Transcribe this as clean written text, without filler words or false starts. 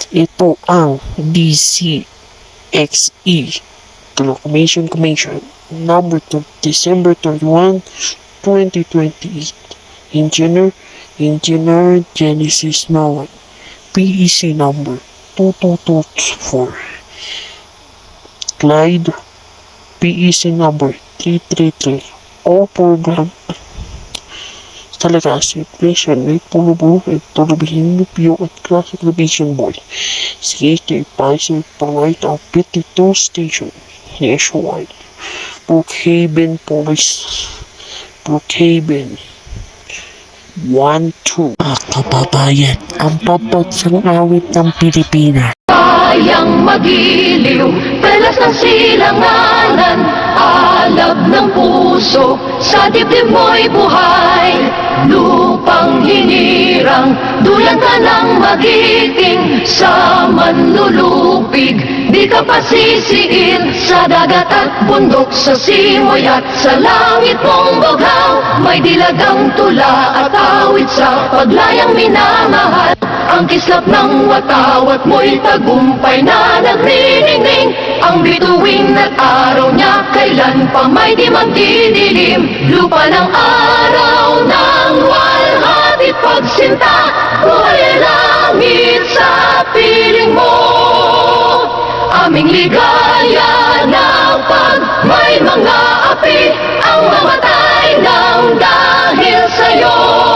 Ito ang DCXE Proclamation Commission number December 31, 2028. Engineer Genesis Nolan. PEC number 2224. Clyde, PEC number 333. All program classification may pulubo at tulubihin review at classification board. State advisor provide of 52 station nationwide. Brookhaven Police. Brookhaven 1-2. Kababayan, ang pabagsang awit ng Pilipinas. Kayang magiliw, pelas ng silanganan, alab ng puso, sa dibdib mo'y buhay. Lupang hinirang, dulan ka ng magiting, sa manlulupig, di ka pasisiin. Sa dagat at bundok, sa simoy at sa langit mong bughaw, may dilagang tula at awit sa paglayang minamahal. Ang kislap ng watawat mo'y tagumpay na nagniningning. Ang bituin at araw niya kailan pa may di magdidilim. Lupa ng araw ng walhati pagsinta, buhay langit sa piling mo. Aming ligaya na pag may mga api ang mamatay ng dahil sa'yo.